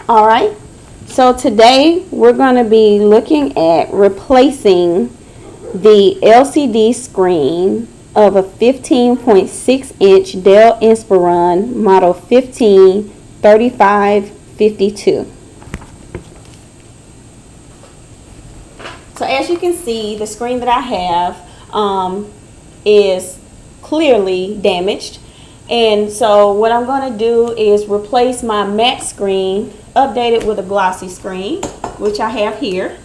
All right, so today we're going to be looking at replacing the LCD screen of a 15.6-inch Dell Inspiron model 153552. So as you can see, the screen that I have is clearly damaged. And so what I'm going to do is replace my matte screen, update it with a glossy screen, which I have here.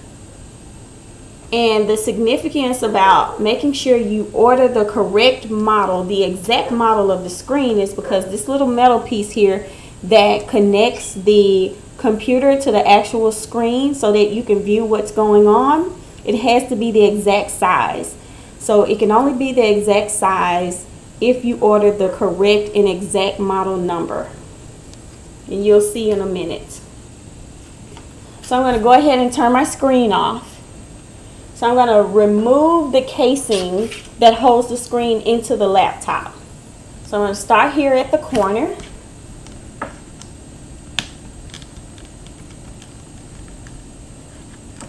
And the significance about making sure you order the correct model, the exact model of the screen, is because this little metal piece here that connects the computer to the actual screen so that you can view what's going on, it has to be the exact size. So it can only be the exact size if you order the correct and exact model number. And you'll see in a minute. So I'm going to go ahead and turn my screen off. So I'm going to remove the casing that holds the screen into the laptop. So I'm going to start here at the corner.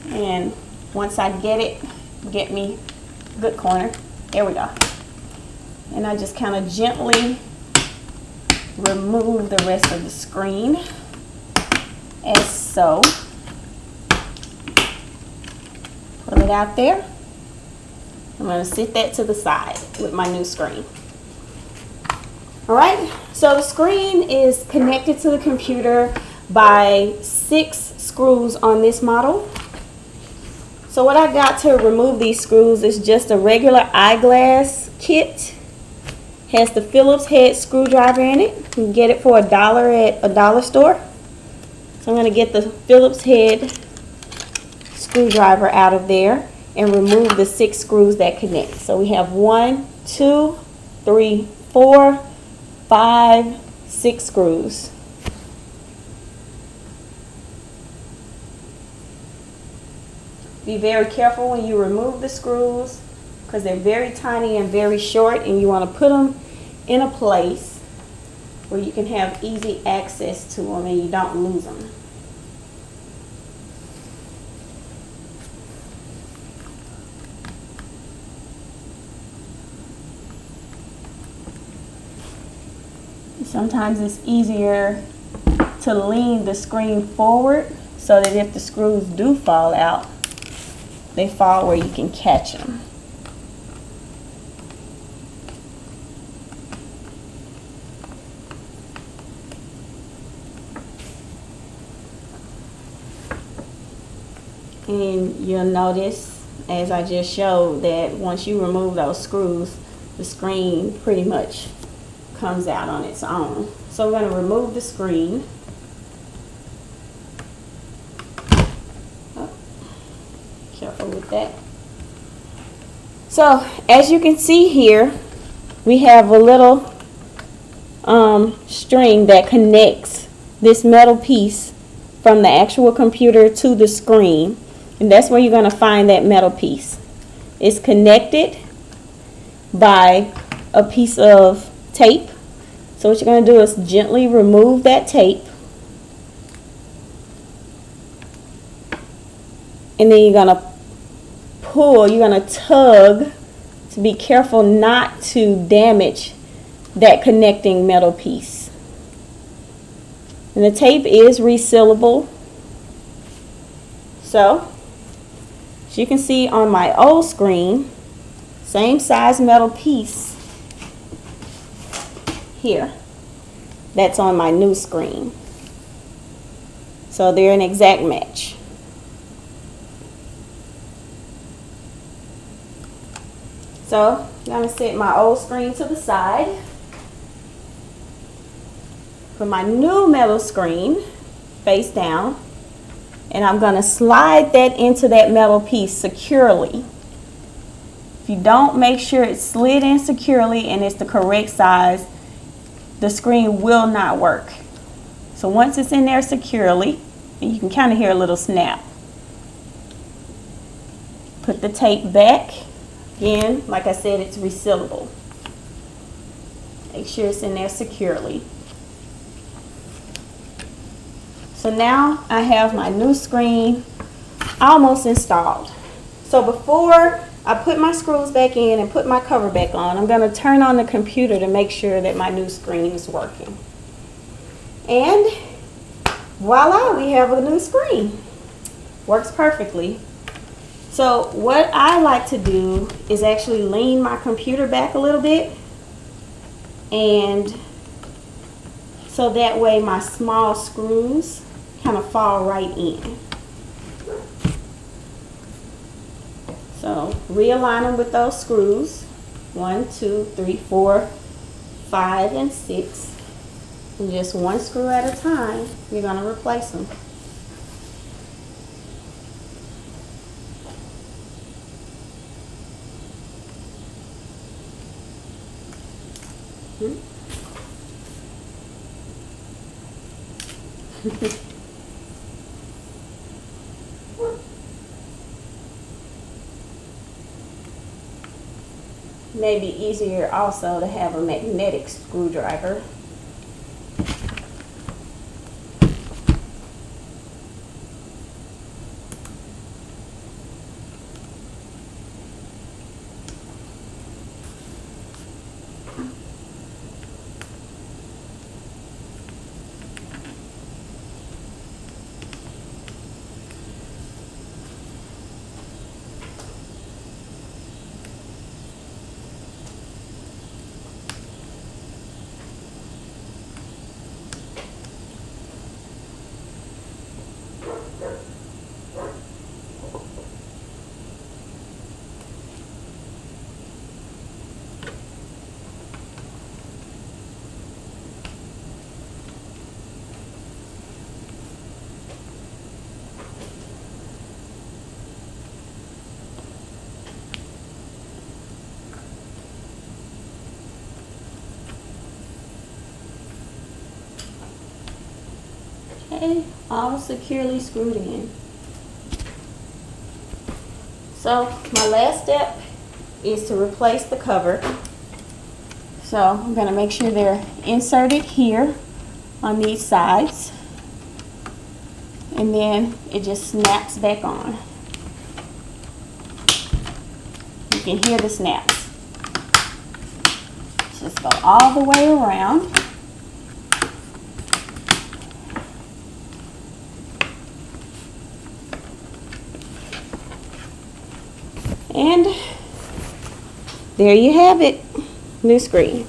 And once I get me a good corner, there we go. And I just kind of gently remove the rest of the screen, as so. Pull it out there. I'm going to sit that to the side with my new screen. Alright, so the screen is connected to the computer by 6 screws on this model. So what I got to remove these screws is just a regular eyeglass kit. Has the Phillips head screwdriver in it. You can get it for $1 at a dollar store. So I'm going to get the Phillips head screwdriver out of there and remove the 6 screws that connect. So we have 1, 2, 3, 4, 5, 6 screws. Be very careful when you remove the screws, because they're very tiny and very short, and you want to put them in a place where you can have easy access to them and you don't lose them. Sometimes it's easier to lean the screen forward so that if the screws do fall out, they fall where you can catch them. And you'll notice, as I just showed, that once you remove those screws, the screen pretty much comes out on its own. So we're going to remove the screen. Oh, careful with that. So as you can see here, we have a little string that connects this metal piece from the actual computer to the screen. And that's where you're going to find that metal piece. It's connected by a piece of tape. So what you're going to do is gently remove that tape. And then you're going to pull, you're going to tug to be careful not to damage that connecting metal piece. And the tape is resealable. So, as you can see on my old screen, same size metal piece here that's on my new screen. So they're an exact match. So I'm going to set my old screen to the side. Put my new metal screen face down. And I'm going to slide that into that metal piece securely. If you don't make sure it's slid in securely and it's the correct size, the screen will not work. So once it's in there securely, and you can kind of hear a little snap. Put the tape back. Again, like I said, it's resealable. Make sure it's in there securely. So now I have my new screen almost installed. So before I put my screws back in and put my cover back on, I'm going to turn on the computer to make sure that my new screen is working. And voila, we have a new screen. Works perfectly. So what I like to do is actually lean my computer back a little bit, and so that way my small screws kind of fall right in. So realign them with those screws. 1, 2, 3, 4, 5, and 6. And just one screw at a time, you're going to replace them. Maybe easier also to have a magnetic screwdriver. Okay, all securely screwed in. So my last step is to replace the cover. So I'm going to make sure they're inserted here on these sides, and then it just snaps back on. You can hear the snaps. Just go all the way around. And there you have it, new screen.